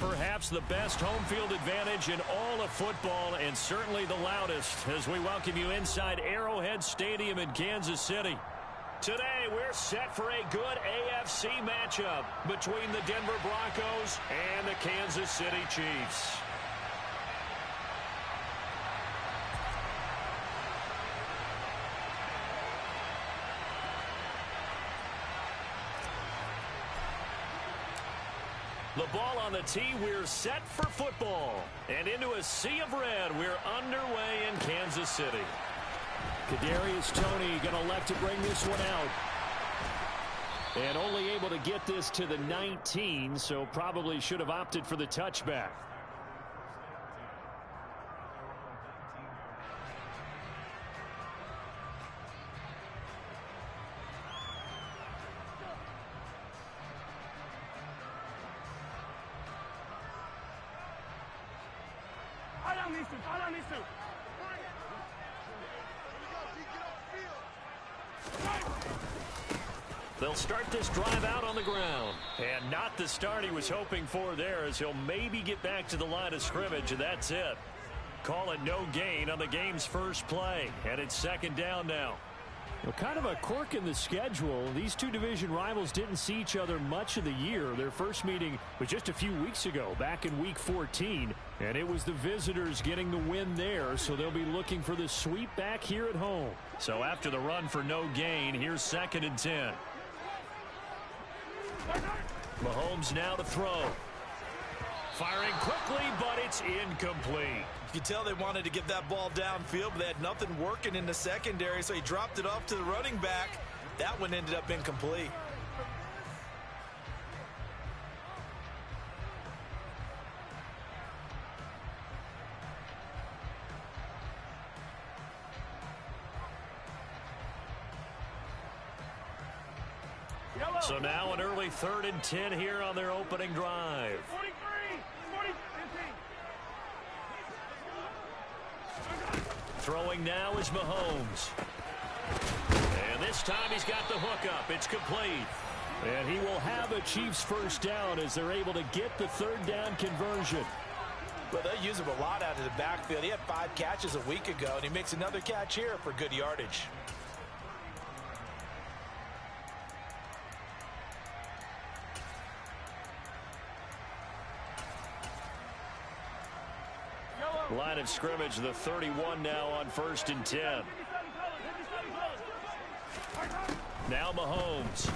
perhaps the best home field advantage in all of football, and certainly the loudest, as we welcome you inside Arrowhead Stadium in Kansas City. Today, we're set for a good AFC matchup between the Denver Broncos and the Kansas City Chiefs. The ball on the tee, we're set for football. And into a sea of red, we're underway in Kansas City. Kadarius Toney going to elect to bring this one out. And only able to get this to the 19, so probably should have opted for the touchback. They'll start this drive out on the ground. And not the start he was hoping for there, as he'll maybe get back to the line of scrimmage, and that's it. Call it no gain on the game's first play. And it's second down now. Well, kind of a quirk in the schedule. These two division rivals didn't see each other much of the year. Their first meeting was just a few weeks ago, back in Week 14. And it was the visitors getting the win there, so they'll be looking for the sweep back here at home. So after the run for no gain, here's 2nd and 10. Mahomes now to throw. Firing quickly, but it's incomplete. You can tell they wanted to get that ball downfield, but they had nothing working in the secondary, so he dropped it off to the running back. That one ended up incomplete. So now an early 3rd and 10 here on their opening drive. 43, 15. Throwing now is Mahomes. And this time he's got the hook up. It's complete. And he will have a Chiefs first down as they're able to get the 3rd down conversion. Well, they use him a lot out of the backfield. He had 5 catches a week ago, and he makes another catch here for good yardage. Line of scrimmage, the 31 now on 1st and 10. Now Mahomes.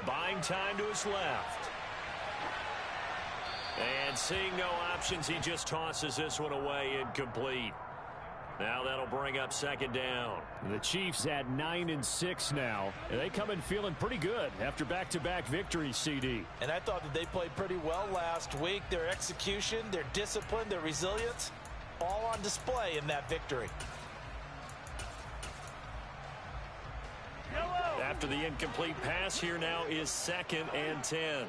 Buying time to his left. And seeing no options, he just tosses this one away, incomplete. Now that'll bring up 2nd down. The Chiefs at 9-6 now. And they come in feeling pretty good after back-to-back victories, CD. And I thought that they played pretty well last week. Their execution, their discipline, their resilience, all on display in that victory. After the incomplete pass, here now is 2nd and 10.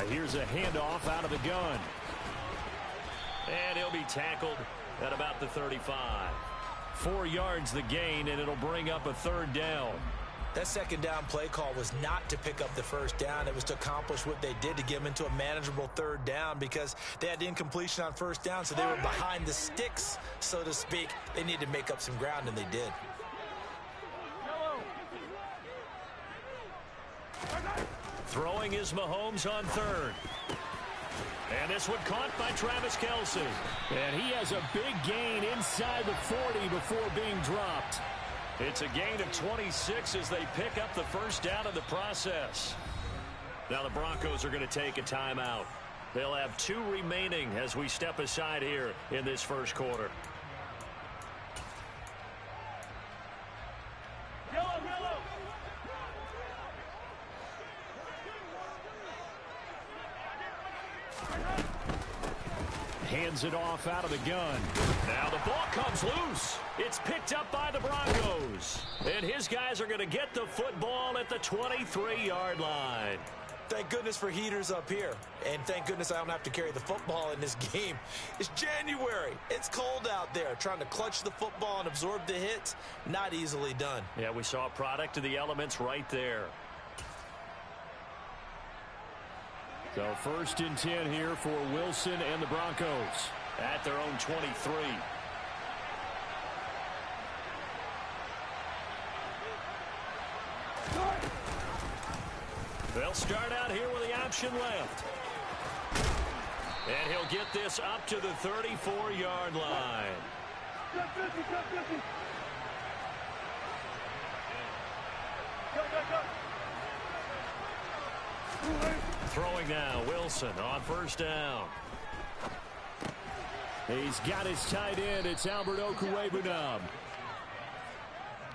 Here's a handoff out of the gun. And he'll be tackled at about the 35. 4 yards the gain, and it'll bring up a 3rd down. That 2nd down play call was not to pick up the 1st down. It was to accomplish what they did, to get them into a manageable 3rd down, because they had the incompletion on 1st down, so they were behind the sticks, so to speak. They needed to make up some ground, and they did. Throwing is Mahomes on 3rd. And this one caught by Travis Kelce. And he has a big gain inside the 40 before being dropped. It's a gain of 26 as they pick up the 1st down in the process. Now the Broncos are going to take a timeout. They'll have 2 remaining as we step aside here in this first quarter. Hands it off out of the gun. Now the ball comes loose. It's picked up by the Broncos. And his guys are going to get the football at the 23-yard line. Thank goodness for heaters up here. And thank goodness I don't have to carry the football in this game. It's January. It's cold out there. Trying to clutch the football and absorb the hits, not easily done. Yeah, we saw a product of the elements right there. So 1st and 10 here for Wilson and the Broncos at their own 23. They'll start out here with the option left. And he'll get this up to the 34-yard line. Throwing now, Wilson on 1st down. He's got his tight end. It's Albert Okwuegbunam.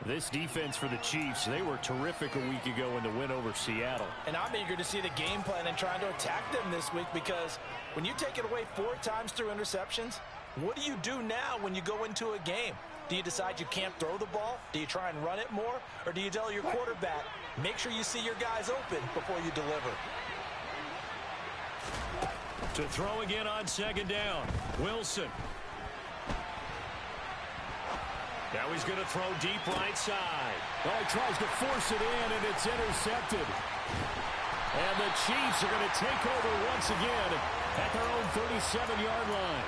This defense for the Chiefs, they were terrific a week ago in the win over Seattle. And I'm eager to see the game plan and trying to attack them this week, because when you take it away 4 times through interceptions, what do you do now when you go into a game? Do you decide you can't throw the ball? Do you try and run it more? Or do you tell your quarterback, make sure you see your guys open before you deliver? To throw again on 2nd down, Wilson. Now he's going to throw deep right side. Well, he tries to force it in, and it's intercepted. And the Chiefs are going to take over once again at their own 37-yard line.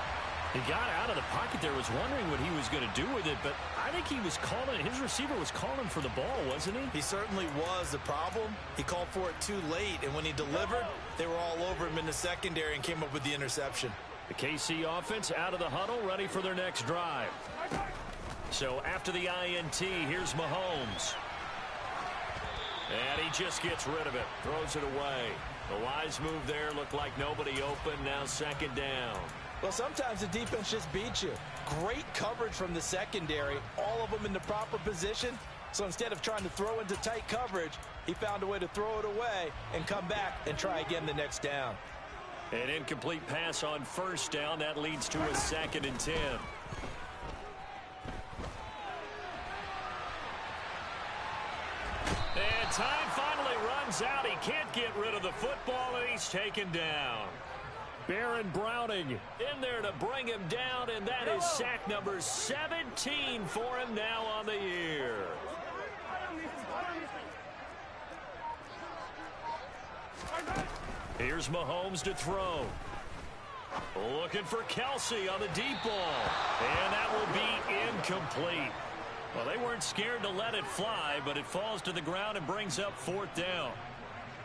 He got out of the pocket there, was wondering what he was going to do with it, but I think he was calling, his receiver was calling for the ball, wasn't he? He certainly was. The problem, he called for it too late, and when he delivered, they were all over him in the secondary and came up with the interception. The KC offense out of the huddle, ready for their next drive. So after the INT, here's Mahomes. And he just gets rid of it, throws it away. The wise move there, looked like nobody open, now 2nd down. Well, sometimes the defense just beats you. Great coverage from the secondary, all of them in the proper position. So instead of trying to throw into tight coverage, he found a way to throw it away and come back and try again the next down. An incomplete pass on 1st down. That leads to a 2nd and 10. And time finally runs out. He can't get rid of the football, and he's taken down. Baron Browning in there to bring him down, and that is sack number 17 for him now on the year. Here's Mahomes to throw. Looking for Kelsey on the deep ball. And that will be incomplete. Well, they weren't scared to let it fly, but it falls to the ground and brings up 4th down.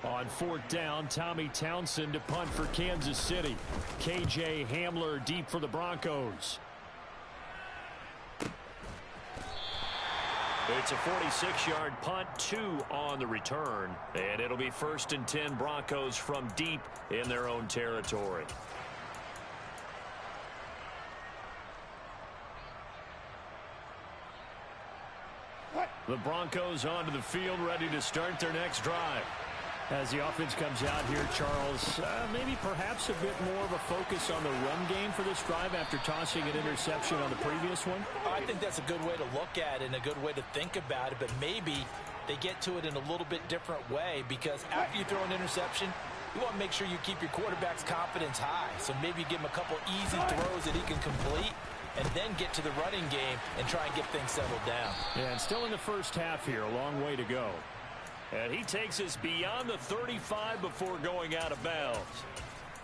On 4th down, Tommy Townsend to punt for Kansas City. KJ Hamler deep for the Broncos. It's a 46-yard punt, 2 on the return. And it'll be 1st and 10 Broncos from deep in their own territory. The Broncos onto the field, ready to start their next drive. As the offense comes out here, Charles, maybe perhaps a bit more of a focus on the run game for this drive after tossing an interception on the previous one? I think that's a good way to look at it and a good way to think about it, but maybe they get to it in a little bit different way, because after you throw an interception, you want to make sure you keep your quarterback's confidence high. So maybe give him a couple easy throws that he can complete, and then get to the running game and try and get things settled down. Yeah, and still in the first half here, a long way to go. And he takes us beyond the 35 before going out of bounds.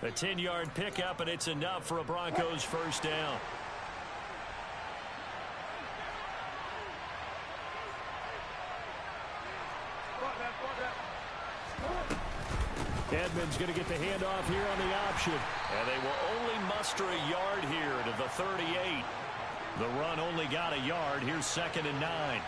A 10-yard pickup, and it's enough for a Broncos 1st down. Edmonds going to get the handoff here on the option. And they will only muster a yard here to the 38. The run only got a yard. Here's 2nd and 9.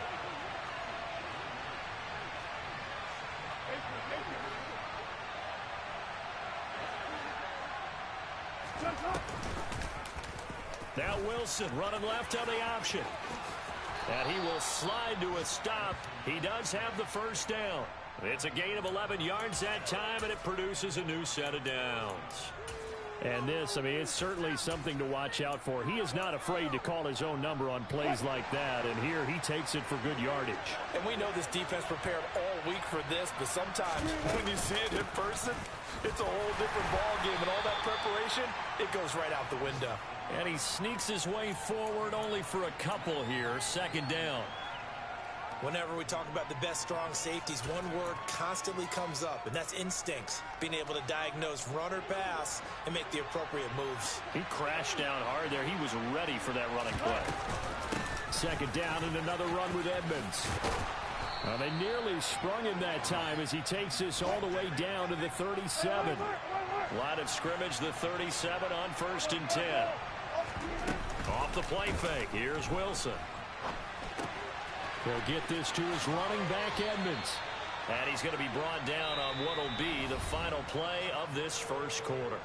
Now Wilson running left on the option. And he will slide to a stop. He does have the 1st down. It's a gain of 11 yards that time, and it produces a new set of downs. And this, I mean, it's certainly something to watch out for. He is not afraid to call his own number on plays like that, and here he takes it for good yardage. And we know this defense prepared all week for this, but sometimes when you see it in person, it's a whole different ball game, and all that preparation, it goes right out the window. And he sneaks his way forward only for a couple here. Second down. Whenever we talk about the best strong safeties, one word constantly comes up, and that's instincts. Being able to diagnose run or pass and make the appropriate moves. He crashed down hard there. He was ready for that running play. Second down and another run with Edmonds. Well, they nearly sprung him that time as he takes this all the way down to the 37. Line of scrimmage, the 37 on 1st and 10. Off the play fake. Here's Wilson. He'll get this to his running back, Edmonds. And he's going to be brought down on what will be the final play of this first quarter.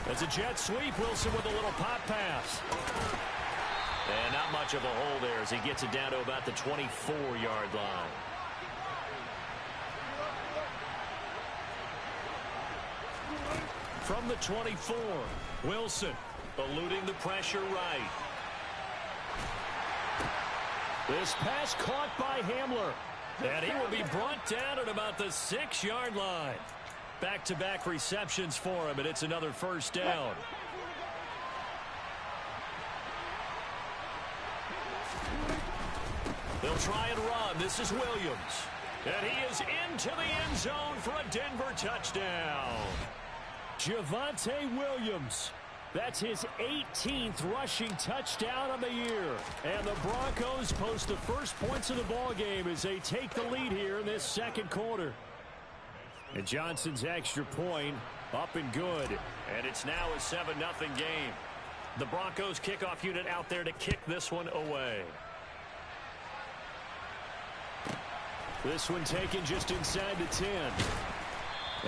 It's a jet sweep. Wilson with a little pop pass. And not much of a hole there as he gets it down to about the 24-yard line. From the 24, Wilson eluding the pressure right. This pass caught by Hamler. And he will be brought down at about the 6-yard line. Back-to-back receptions for him, and it's another first down. They'll try and run. This is Williams. And he is into the end zone for a Denver touchdown. Javonte Williams. That's his 18th rushing touchdown of the year. And the Broncos post the first points of the ball game as they take the lead here in this second quarter. And Johnson's extra point up and good. And it's now a 7-0 game. The Broncos kickoff unit out there to kick this one away. This one taken just inside the 10.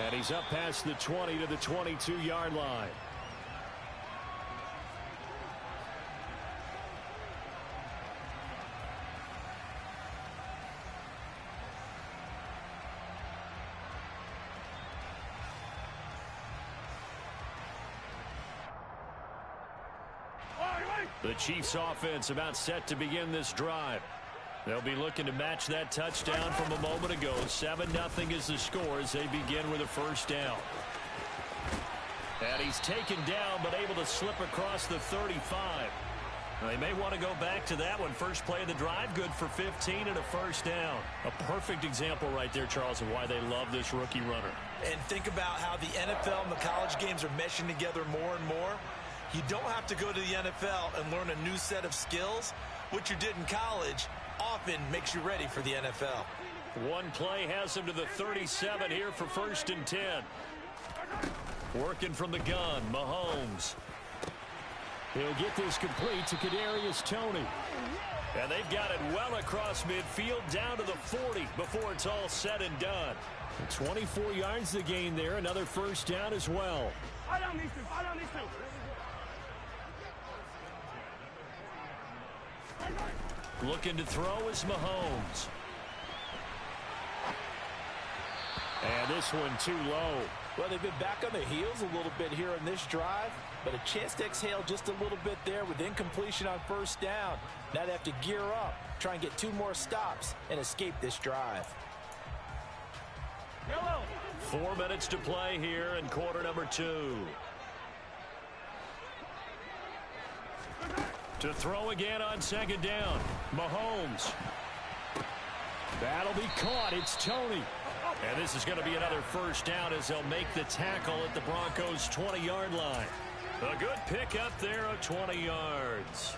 And he's up past the 20 to the 22-yard line. The Chiefs offense about set to begin this drive. They'll be looking to match that touchdown from a moment ago. 7-0 is the score as they begin with a first down. And he's taken down but able to slip across the 35. Now, they may want to go back to that one. First play of the drive, good for 15 and a first down. A perfect example right there, Charles, of why they love this rookie runner. And think about how the NFL and the college games are meshing together more and more. You don't have to go to the NFL and learn a new set of skills. What you did in college often makes you ready for the NFL. One play has him to the 37 here for 1st and 10. Working from the gun, Mahomes. He'll get this complete to Kadarius Toney. And they've got it well across midfield down to the 40 before it's all said and done. 24 yards the gain there. Another first down as well. Looking to throw is Mahomes. And this one too low. Well, they've been back on their heels a little bit here in this drive, but a chance to exhale just a little bit there with incompletion on first down. Now they have to gear up, try and get 2 more stops, and escape this drive. 4 minutes to play here in quarter number 2. To throw again on second down. Mahomes. That'll be caught. It's Toney. And this is going to be another first down as they'll make the tackle at the Broncos' 20-yard line. A good pick up there of 20 yards.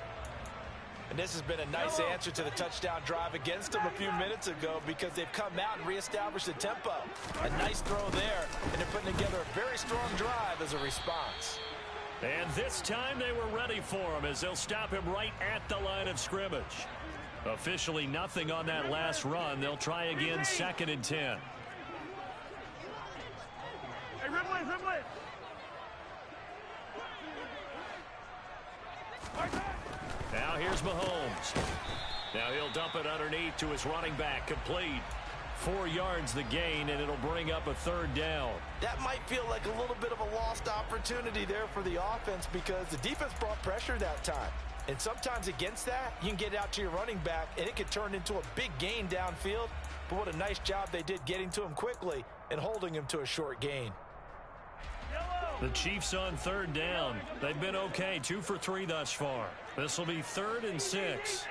And this has been a nice answer to the touchdown drive against them a few minutes ago because they've come out and reestablished the tempo. A nice throw there, and they're putting together a very strong drive as a response. And this time they were ready for him as they'll stop him right at the line of scrimmage. Officially nothing on that last run. They'll try again, 2nd and 10. Hey, Ridley, Ridley. Now here's Mahomes. Now he'll dump it underneath to his running back, complete. 4 yards the gain, and it'll bring up a 3rd down. That might feel like a little bit of a lost opportunity there for the offense because the defense brought pressure that time. And sometimes against that, you can get out to your running back, and it could turn into a big gain downfield. But what a nice job they did getting to him quickly and holding him to a short gain. The Chiefs on 3rd down. They've been okay, 2 for 3 thus far. This will be 3rd and 6.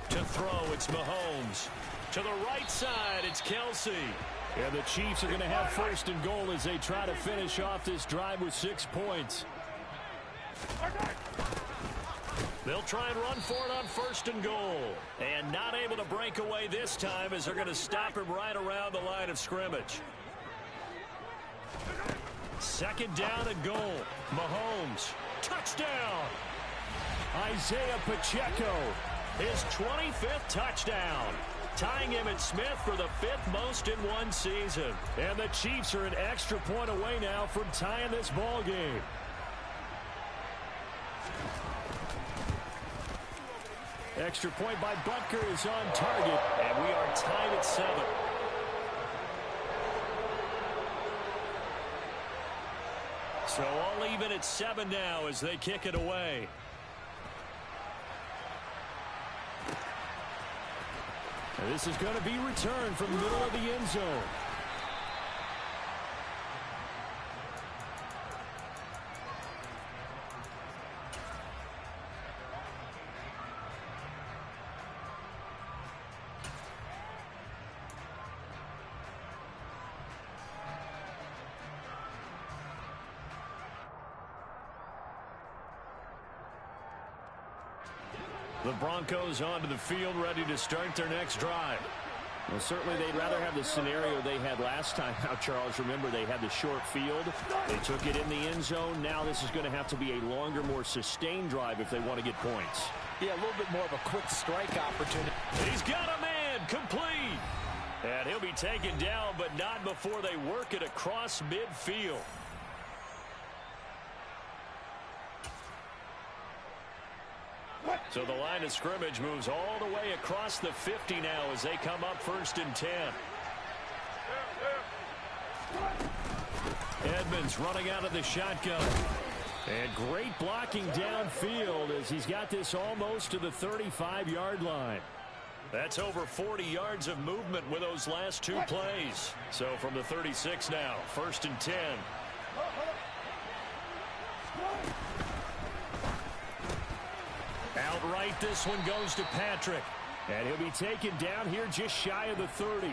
To throw, it's Mahomes. To the right side, it's Kelsey. And the Chiefs are going to have 1st and goal as they try to finish off this drive with 6 points. They'll try and run for it on 1st and goal. And not able to break away this time as they're going to stop him right around the line of scrimmage. 2nd down and goal. Mahomes. Touchdown. Isaiah Pacheco. His 25th touchdown. Tying him at Smith for the 5th most in one season. And the Chiefs are an extra point away now from tying this ball game. Extra point by Butker is on target. And we are tied at 7. So all even at 7 now as they kick it away. And this is going to be returned from the middle of the end zone. The Broncos onto the field, ready to start their next drive. Well, certainly they'd rather have the scenario they had last time. Now, Charles, remember they had the short field. They took it in the end zone. Now this is going to have to be a longer, more sustained drive if they want to get points. Yeah, a little bit more of a quick strike opportunity. He's got a man, complete. And he'll be taken down, but not before they work it across midfield. So the line of scrimmage moves all the way across the 50 now as they come up 1st and 10. Edmonds running out of the shotgun. And great blocking downfield as he's got this almost to the 35-yard line. That's over 40 yards of movement with those last 2 plays. So from the 36 now, 1st and 10. Outright, this one goes to Patrick. And he'll be taken down here just shy of the 30.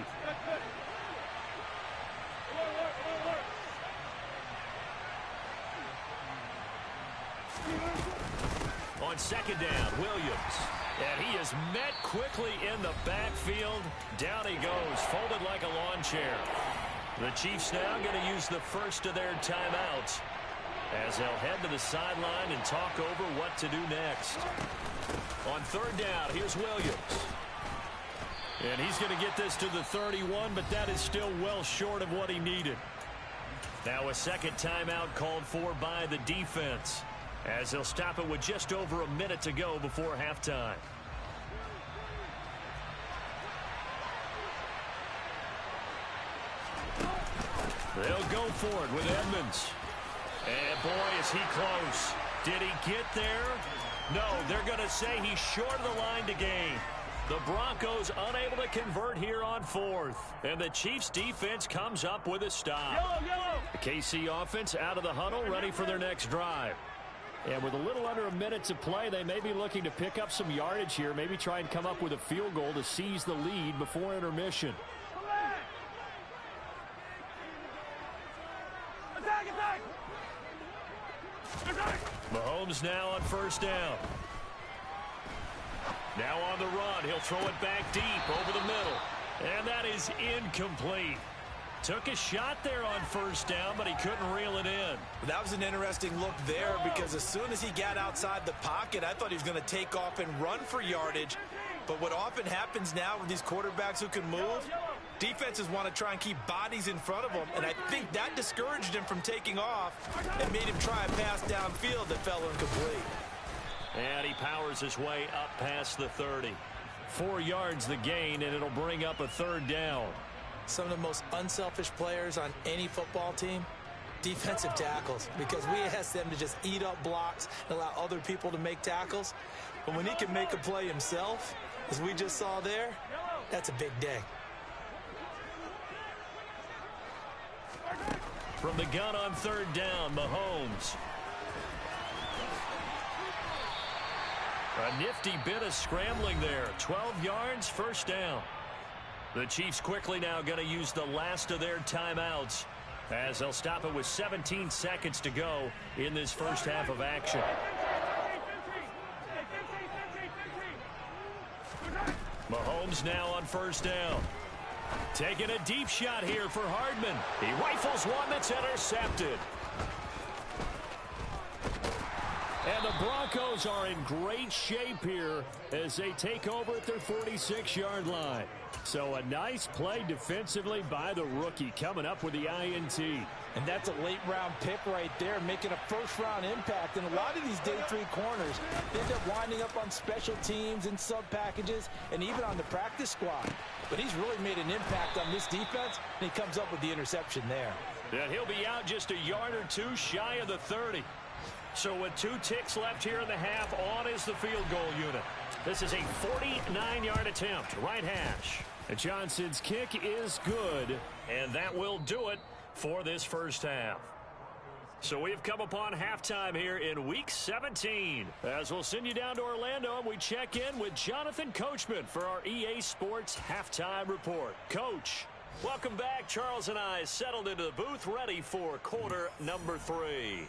On 2nd down, Williams. And he is met quickly in the backfield. Down he goes, folded like a lawn chair. The Chiefs now going to use the first of their timeouts as they'll head to the sideline and talk over what to do next. On 3rd down, here's Williams. And he's going to get this to the 31, but that is still well short of what he needed. Now a 2nd timeout called for by the defense as they'll stop it with just over a minute to go before halftime. They'll go for it with Edmonds. And boy, is he close. Did he get there? No, they're going to say he's short of the line to gain. The Broncos unable to convert here on 4th. And the Chiefs defense comes up with a stop. The KC offense out of the huddle, ready for their next drive. And with a little under a minute to play, they may be looking to pick up some yardage here. Maybe try and come up with a field goal to seize the lead before intermission. Mahomes now on 1st down. Now on the run. He'll throw it back deep over the middle. And that is incomplete. Took a shot there on first down, but he couldn't reel it in. That was an interesting look there because as soon as he got outside the pocket, I thought he was going to take off and run for yardage. But what often happens now with these quarterbacks who can move, defenses want to try and keep bodies in front of them, and I think that discouraged him from taking off and made him try a pass downfield that fell incomplete. And he powers his way up past the 30. 4 yards the gain, and it'll bring up a third down. Some of the most unselfish players on any football team, defensive tackles, because we ask them to just eat up blocks and allow other people to make tackles. But when he can make a play himself, as we just saw there, that's a big day. From the gun on third down, Mahomes. A nifty bit of scrambling there. 12 yards, first down. The Chiefs quickly now going to use the last of their timeouts as they'll stop it with 17 seconds to go in this first half of action. Mahomes now on first down. Taking a deep shot here for Hardman. He rifles one that's intercepted. And the Broncos are in great shape here as they take over at their 46-yard line. So a nice play defensively by the rookie coming up with the INT. And that's a late-round pick right there, making a first-round impact. And a lot of these day 3 corners end up winding up on special teams and sub-packages and even on the practice squad. But he's really made an impact on this defense, and he comes up with the interception there. And he'll be out just a yard or two shy of the 30. So with 2 ticks left here in the half, on is the field goal unit. This is a 49-yard attempt, right hash. And Johnson's kick is good, and that will do it for this first half. So we've come upon halftime here in Week 17. As we'll send you down to Orlando, and we check in with Jonathan Coachman for our EA Sports Halftime Report. Coach, welcome back. Charles and I settled into the booth, ready for quarter number 3.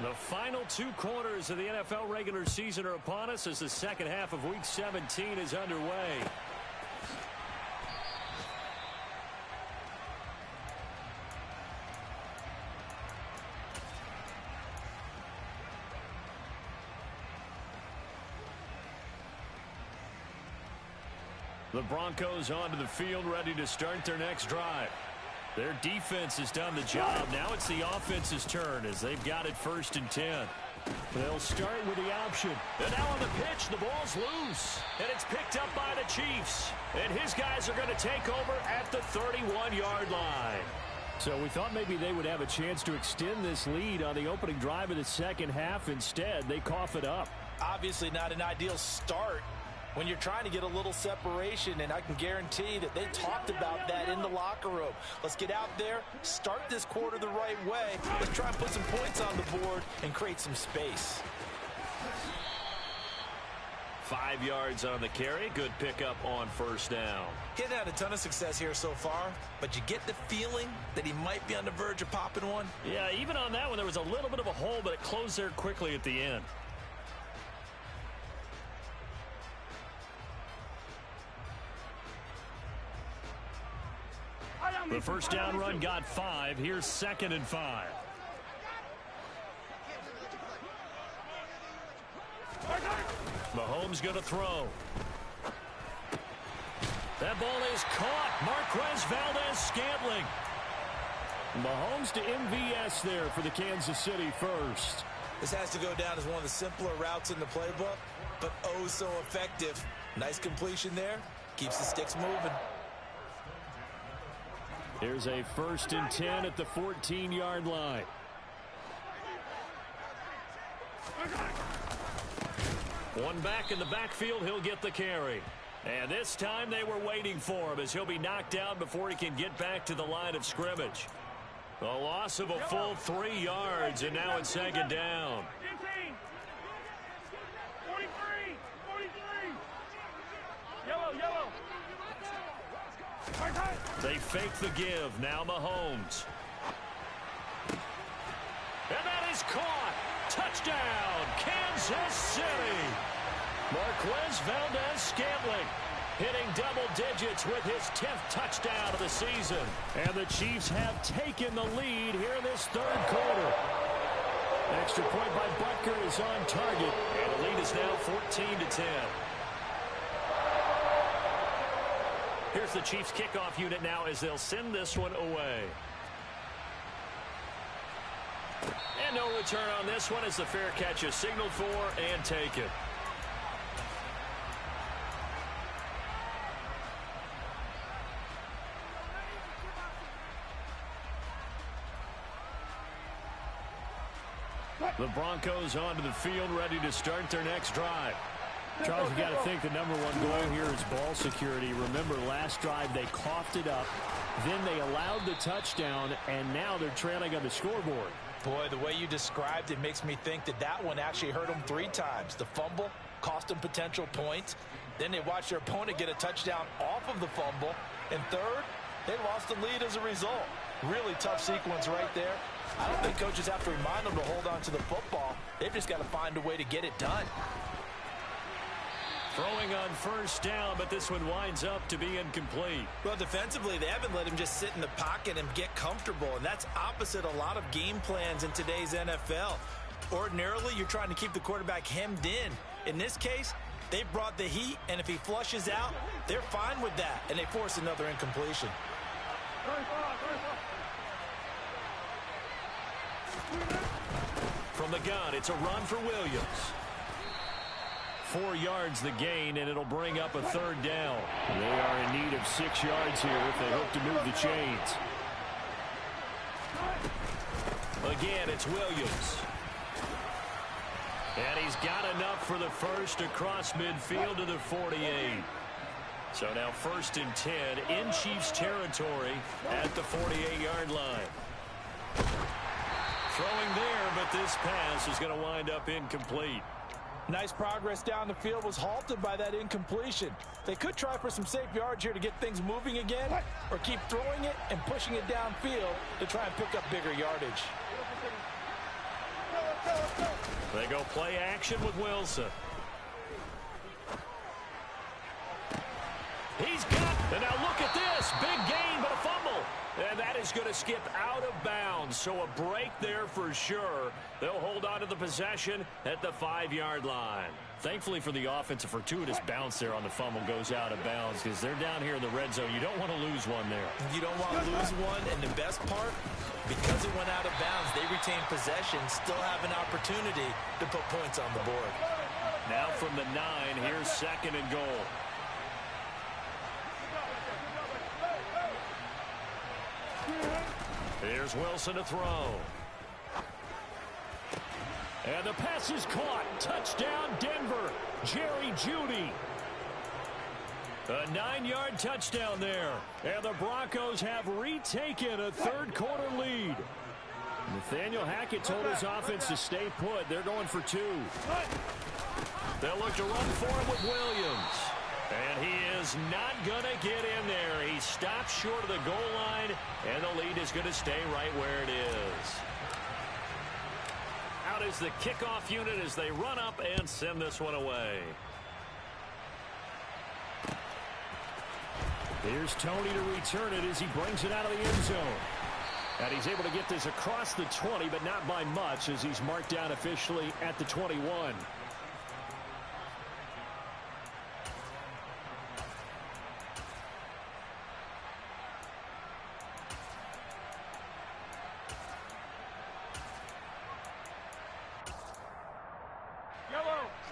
The final 2 quarters of the NFL regular season are upon us as the second half of Week 17 is underway. The Broncos onto the field, ready to start their next drive. Their defense has done the job. Now it's the offense's turn as they've got it 1st and 10. They'll start with the option. And now on the pitch, the ball's loose. And it's picked up by the Chiefs. And his guys are going to take over at the 31-yard line. So we thought maybe they would have a chance to extend this lead on the opening drive of the second half. Instead, they cough it up. Obviously not an ideal start when you're trying to get a little separation, and I can guarantee that they talked about that in the locker room. Let's get out there, start this quarter the right way. Let's try and put some points on the board and create some space. 5 yards on the carry. Good pickup on first down. He hasn't had a ton of success here so far, but you get the feeling that he might be on the verge of popping one. Yeah, even on that one, there was a little bit of a hole, but it closed there quickly at the end. The first down run got 5. Here's 2nd and 5. Mahomes going to throw. That ball is caught. Marquez Valdez-Scantling. Mahomes to MVS there for the Kansas City first. This has to go down as one of the simpler routes in the playbook, but oh so effective. Nice completion there. Keeps the sticks moving. Here's a 1st and 10 at the 14-yard line. One back in the backfield, he'll get the carry. And this time they were waiting for him as he'll be knocked down before he can get back to the line of scrimmage. A loss of a full 3 yards, and now it's 2nd down. 15, 43, 43. Yellow. They fake the give. Now Mahomes. And that is caught. Touchdown, Kansas City. Marquez Valdez-Scantling hitting double digits with his 10th touchdown of the season. And the Chiefs have taken the lead here in this third quarter. Extra point by Butker is on target. And the lead is now 14-10. Here's the Chiefs kickoff unit now as they'll send this one away. And no return on this one as the fair catch is signaled for and taken. The Broncos onto the field, ready to start their next drive. Charles, you got to think the number one goal here is ball security. Remember, last drive they coughed it up, then they allowed the touchdown, and now they're trailing on the scoreboard. Boy, the way you described it makes me think that that one actually hurt them 3 times. The fumble cost them potential points. Then they watched their opponent get a touchdown off of the fumble. And third, they lost the lead as a result. Really tough sequence right there. I don't think coaches have to remind them to hold on to the football. They've just got to find a way to get it done. Throwing on first down, but this one winds up to be incomplete. Well, defensively, they haven't let him just sit in the pocket and get comfortable, and that's opposite a lot of game plans in today's NFL. Ordinarily, you're trying to keep the quarterback hemmed in. In this case, they brought the heat, and if he flushes out, they're fine with that, and they force another incompletion. From the gun, it's a run for Williams. 4 yards the gain, and it'll bring up a third down. They are in need of 6 yards here if they hope to move the chains. Again, it's Williams. And he's got enough for the first across midfield to the 48. So now 1st and 10 in Chiefs territory at the 48-yard line. Throwing there, but this pass is going to wind up incomplete. Nice progress down the field was halted by that incompletion. They could try for some safe yards here to get things moving again, or keep throwing it and pushing it downfield to try and pick up bigger yardage. They go play action with Wilson. He's got, and now look at this, big gain but a fumble. And that is going to skip out of bounds, so a break there for sure. They'll hold on to the possession at the 5-yard line. Thankfully for the offense, a fortuitous bounce there on the fumble goes out of bounds because they're down here in the red zone. You don't want to lose one there. You don't want to lose one, and the best part, because it went out of bounds, they retain possession, still have an opportunity to put points on the board. Now from the 9, here's 2nd and goal. Here's Wilson to throw. And the pass is caught. Touchdown, Denver. Jerry Jeudy. A 9-yard touchdown there. And the Broncos have retaken a third-quarter lead. Nathaniel Hackett told his offense to stay put. They're going for 2. They'll look to run for him with Williams. And he is not going to get in there. He stops short of the goal line, and the lead is going to stay right where it is. Out is the kickoff unit as they run up and send this one away. Here's Tony to return it as he brings it out of the end zone. And he's able to get this across the 20, but not by much as he's marked down officially at the 21.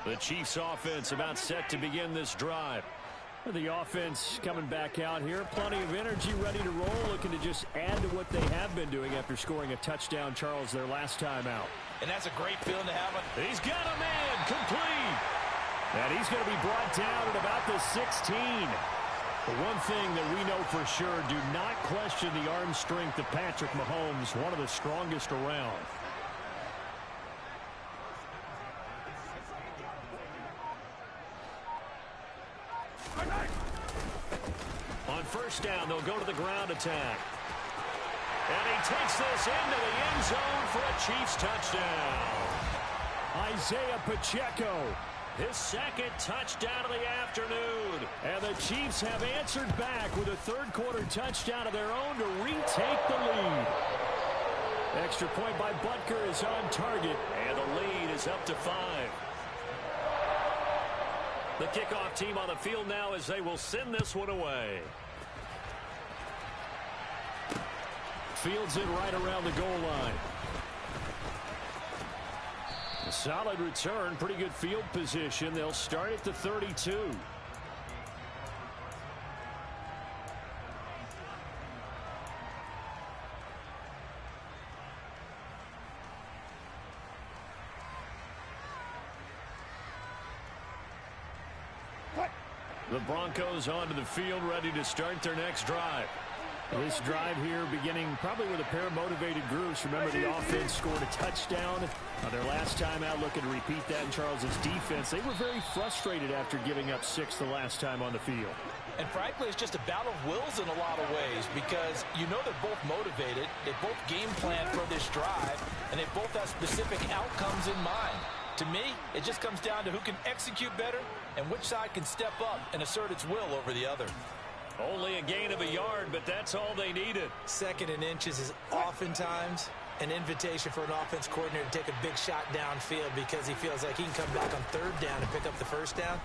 The Chiefs offense about set to begin this drive. The offense coming back out here. Plenty of energy, ready to roll, looking to just add to what they have been doing after scoring a touchdown, Charles, their last time out. And that's a great feeling to have. He's got a man complete. And he's going to be brought down at about the 16. But one thing that we know for sure, do not question the arm strength of Patrick Mahomes, one of the strongest around. On first down, they'll go to the ground attack. And he takes this into the end zone for a Chiefs touchdown. Isaiah Pacheco his second touchdown of the afternoon. And the Chiefs have answered back with a third-quarter touchdown of their own to retake the lead. Extra point by Butker is on target. And the lead is up to 5. The kickoff team on the field now as they will send this one away. Fields it right around the goal line. A solid return, pretty good field position. They'll start at the 32. The Broncos onto the field, ready to start their next drive. This drive here beginning probably with a pair of motivated groups. Remember, the offense scored a touchdown their last time out, looking to repeat that in Charles's defense. They were very frustrated after giving up 6 the last time on the field. And frankly, it's just a battle of wills in a lot of ways because you know they're both motivated. They both game plan for this drive, and they both have specific outcomes in mind. To me, it just comes down to who can execute better and which side can step up and assert its will over the other. Only a gain of a yard, but that's all they needed. 2nd and inches is oftentimes an invitation for an offense coordinator to take a big shot downfield because he feels like he can come back on 3rd down and pick up the 1st down.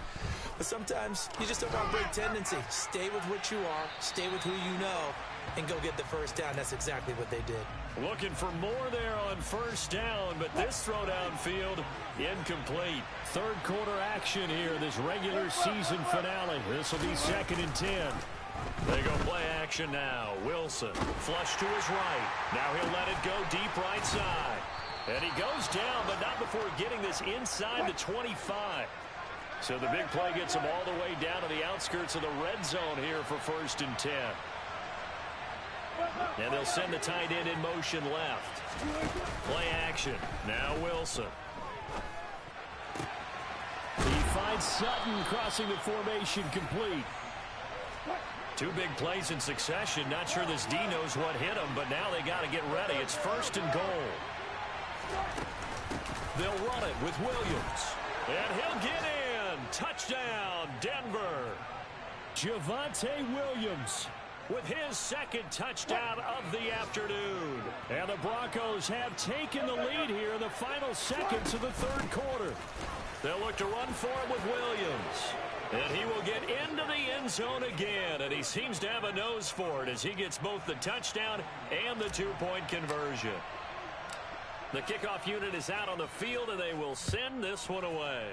But sometimes you just don't have a big tendency. Stay with what you are, stay with who you know, and go get the 1st down. That's exactly what they did. Looking for more there on 1st down, but this throw downfield incomplete. Third-quarter action here, this regular season finale. This will be 2nd and 10. They go play action now. Wilson, flush to his right. Now he'll let it go deep right side. And he goes down, but not before getting this inside the 25. So the big play gets him all the way down to the outskirts of the red zone here for 1st and 10. And they'll send the tight end in motion left. Play action. Now Wilson. He finds Sutton crossing the formation complete. 2 big plays in succession. Not sure this D knows what hit him, but now they got to get ready. It's 1st and goal. They'll run it with Williams. And he'll get in. Touchdown, Denver. Javonte Williams with his 2nd touchdown of the afternoon. And the Broncos have taken the lead here in the final seconds of the 3rd quarter. They'll look to run for it with Williams. And he will get into the end zone again. And he seems to have a nose for it as he gets both the touchdown and the 2-point conversion. The kickoff unit is out on the field, and they will send this one away.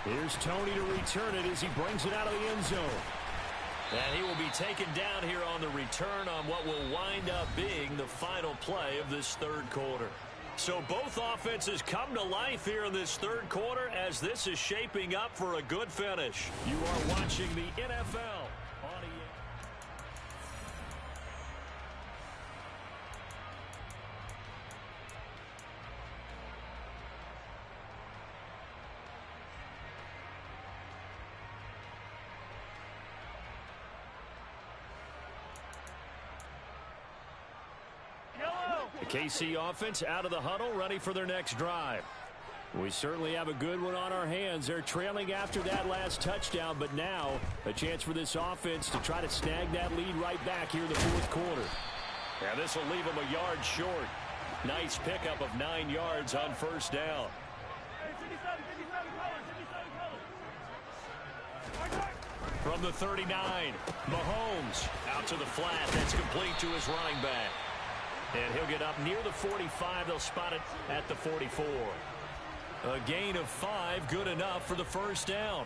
Here's Tony to return it as he brings it out of the end zone. And he will be taken down here on the return on what will wind up being the final play of this 3rd quarter. So both offenses come to life here in this 3rd quarter as this is shaping up for a good finish. You are watching the NFL on EA. The KC offense out of the huddle, ready for their next drive. We certainly have a good one on our hands. They're trailing after that last touchdown, but now a chance for this offense to try to snag that lead right back here in the 4th quarter. And this will leave them a yard short. Nice pickup of 9 yards on 1st down. From the 39, Mahomes out to the flat. That's complete to his running back. And he'll get up near the 45. They'll spot it at the 44. A gain of 5, good enough for the 1st down.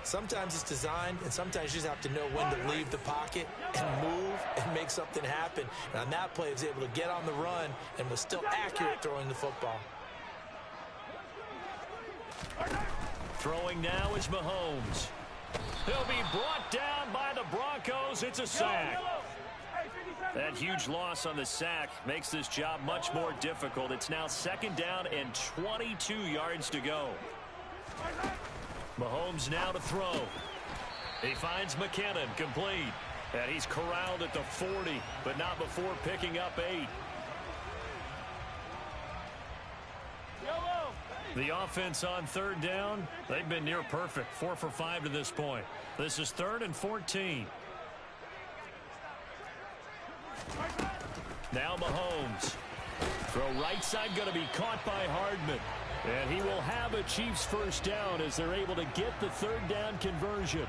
Sometimes it's designed, and sometimes you just have to know when to leave the pocket and move and make something happen. And on that play, he was able to get on the run and was still accurate throwing the football. Throwing now is Mahomes. He'll be brought down by the Broncos. It's a sack. That huge loss on the sack makes this job much more difficult. It's now 2nd down and 22 yards to go. Mahomes now to throw. He finds McKinnon complete. And he's corralled at the 40, but not before picking up 8. The offense on third down, they've been near perfect. 4 for 5 to this point. This is 3rd and 14. Now Mahomes. Throw right side going to be caught by Hardman. And he will have a Chiefs first down as they're able to get the 3rd down conversion.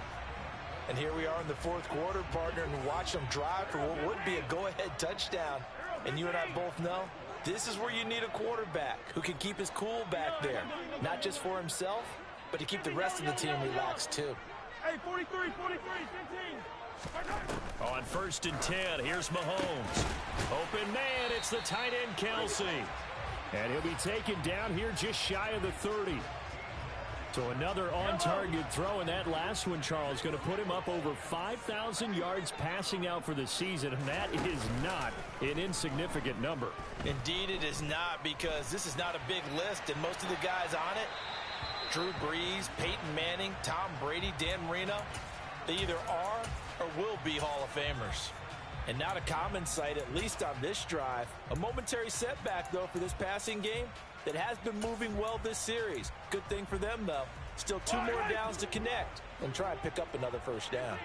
And here we are in the 4th quarter, partner, and watch them drive for what would be a go-ahead touchdown. And you and I both know this is where you need a quarterback who can keep his cool back there, not just for himself, but to keep the rest of the team relaxed too. Hey, 43, 15. On 1st and 10, here's Mahomes. Open man, it's the tight end Kelsey. And he'll be taken down here just shy of the 30. So another on-target throw, and that last one, Charles, going to put him up over 5,000 yards passing out for the season, and that is not an insignificant number. Indeed it is not, because this is not a big list, and most of the guys on it, Drew Brees, Peyton Manning, Tom Brady, Dan Marino, they either are or will be Hall of Famers. And not a common sight, at least on this drive. A momentary setback, though, for this passing game that has been moving well this series. Good thing for them, though. Still 2 more downs to connect and try and pick up another first down.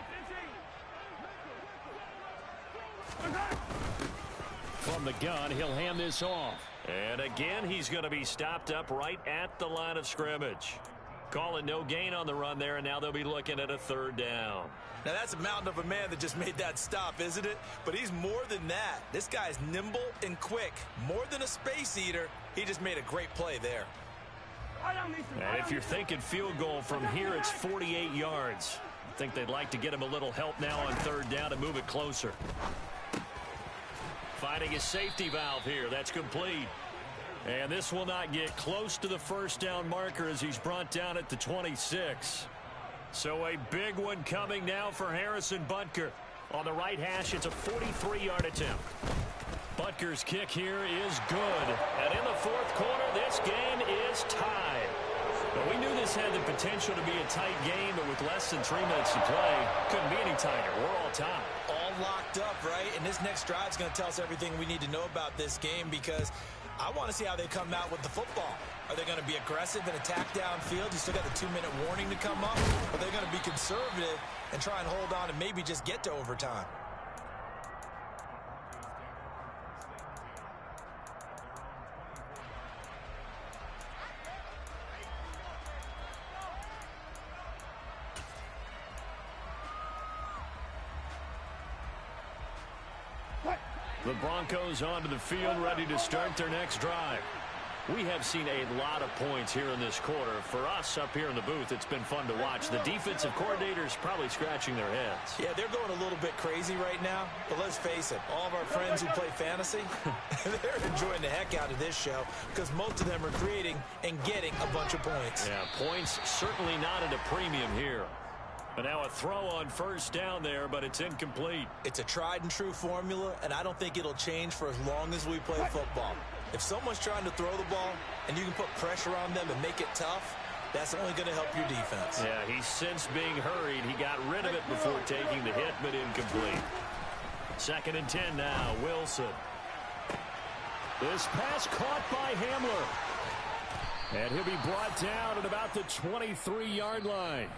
From the gun, he'll hand this off. And again, he's going to be stopped up right at the line of scrimmage. Calling no gain on the run there, and now they'll be looking at a 3rd down. Now, that's a mountain of a man that just made that stop, isn't it? But he's more than that. This guy's nimble and quick. More than a space eater, he just made a great play there. And if you're thinking field goal from here, it's 48 yards. I think they'd like to get him a little help now on 3rd down to move it closer. Finding a safety valve here. That's complete. And this will not get close to the first down marker as he's brought down at the 26. So a big one coming now for Harrison Butker. On the right hash, it's a 43-yard attempt. Butker's kick here is good. And in the 4th quarter, this game is tied. But we knew this had the potential to be a tight game, but with less than 3 minutes to play, couldn't be any tighter. We're all tied. All locked up, right? And this next drive is going to tell us everything we need to know about this game, because I want to see how they come out with the football. Are they going to be aggressive and attack downfield? You still got the 2-minute warning to come up. Or are they going to be conservative and try and hold on and maybe just get to overtime? The Broncos onto the field, ready to start their next drive. We have seen a lot of points here in this quarter. For us up here in the booth, it's been fun to watch. The defensive coordinators probably scratching their heads. Yeah, they're going a little bit crazy right now. But let's face it, all of our friends who play fantasy, they're enjoying the heck out of this show, because most of them are creating and getting a bunch of points. Yeah, points certainly not at a premium here. But now a throw on 1st down there, but it's incomplete. It's a tried and true formula, and I don't think it'll change for as long as we play football. If someone's trying to throw the ball and you can put pressure on them and make it tough, that's only going to help your defense. Yeah, he's since being hurried. He got rid of it before taking the hit, but incomplete. 2nd and 10 now, Wilson. This pass caught by Hamler. And he'll be brought down at about the 23-yard line.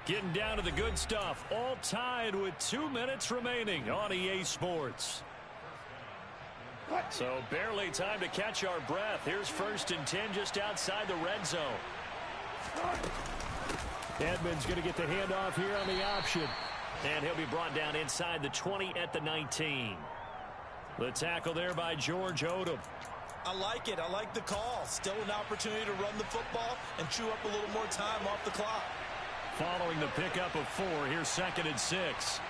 Getting down to the good stuff. All tied with 2 minutes remaining on EA Sports. So barely time to catch our breath. Here's 1st and 10 just outside the red zone. Edmonds going to get the handoff here on the option. And he'll be brought down inside the 20 at the 19. The tackle there by George Odom. I like it. I like the call. Still an opportunity to run the football and chew up a little more time off the clock. Following the pickup of 4, here's 2nd and 6.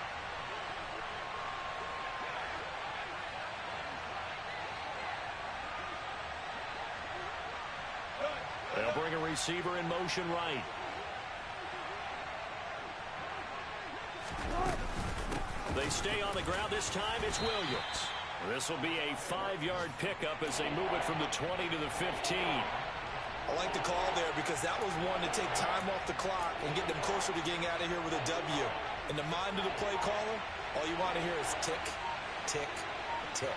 They'll bring a receiver in motion right. They stay on the ground. This time it's Williams. This will be a 5-yard pickup as they move it from the 20 to the 15. I like the call there, because that was one to take time off the clock and get them closer to getting out of here with a W. In the mind of the play caller, all you want to hear is tick, tick, tick.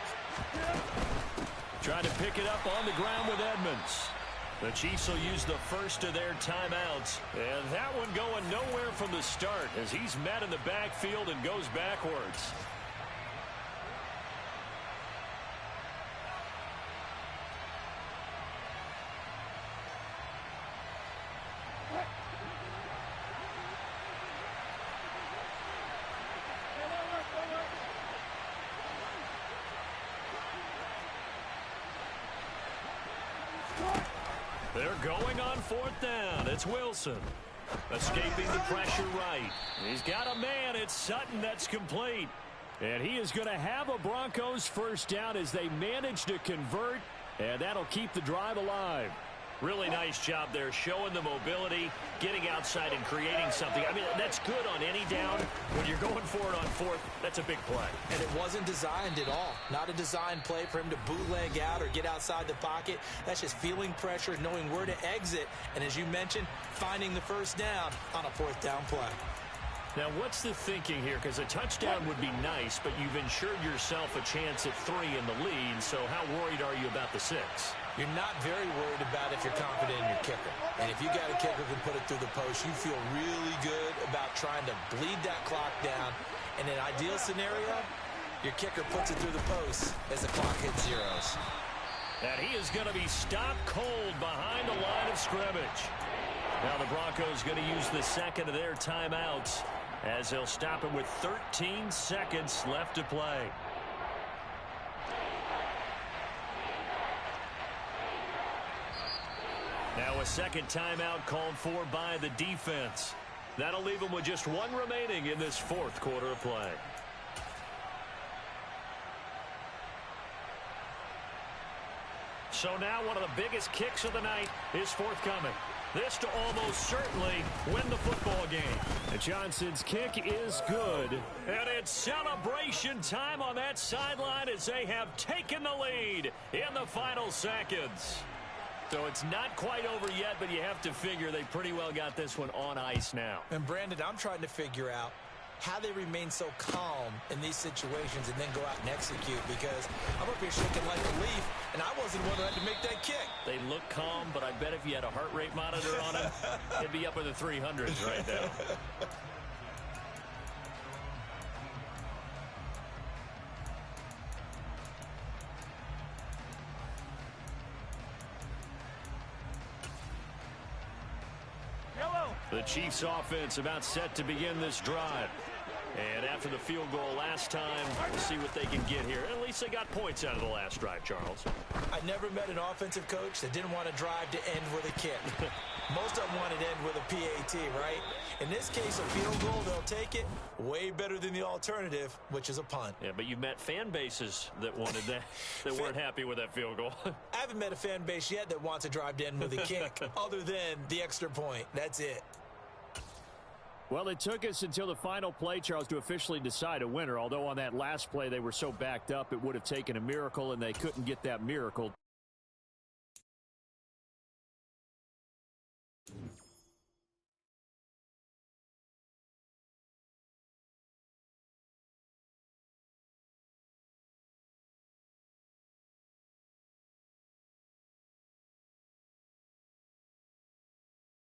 Trying to pick it up on the ground with Edmonds. The Chiefs will use the first of their timeouts. And that one going nowhere from the start as he's met in the backfield and goes backwards. They're going on fourth down. It's Wilson. Escaping the pressure right. He's got a man. It's Sutton that's complete. And he is going to have a Broncos first down as they manage to convert. And that'll keep the drive alive. Really nice job there, showing the mobility, getting outside and creating something. I mean, that's good on any down. When you're going for it on fourth, that's a big play. And it wasn't designed at all. Not a designed play for him to bootleg out or get outside the pocket. That's just feeling pressure, knowing where to exit, and as you mentioned, finding the first down on a fourth down play. Now, what's the thinking here? Because a touchdown would be nice, but you've ensured yourself a chance at 3 in the lead, so how worried are you about the 6? You're not very worried about if you're confident in your kicker. And if you got a kicker who can put it through the post, you feel really good about trying to bleed that clock down. In an ideal scenario, your kicker puts it through the post as the clock hits zeros. And he is going to be stopped cold behind the line of scrimmage. Now the Broncos going to use the second of their timeouts as they'll stop him with 13 seconds left to play. Now a second timeout called for by the defense. That'll leave them with just one remaining in this fourth quarter of play. So now one of the biggest kicks of the night is forthcoming. This to almost certainly win the football game. And Johnson's kick is good. And it's celebration time on that sideline as they have taken the lead in the final seconds. So it's not quite over yet, but you have to figure they pretty well got this one on ice now. And Brandon, I'm trying to figure out how they remain so calm in these situations and then go out and execute, because I'm up here shaking like a leaf, and I wasn't the one who had to make that kick. They look calm, but I bet if you had a heart rate monitor on it, it'd be up in the 300s right now. The Chiefs offense about set to begin this drive. And after the field goal last time, we'll see what they can get here. At least they got points out of the last drive, Charles. I never met an offensive coach that didn't want to drive to end with a kick. Most of them wanted to end with a PAT, right? In this case, a field goal, they'll take it. Way better than the alternative, which is a punt. Yeah, but you've met fan bases that wanted that, that weren't happy with that field goal. I haven't met a fan base yet that wants to drive to end with a kick, other than the extra point. That's it. Well, it took us until the final play, Charles, to officially decide a winner. Although on that last play they were so backed up, it would have taken a miracle, and they couldn't get that miracle.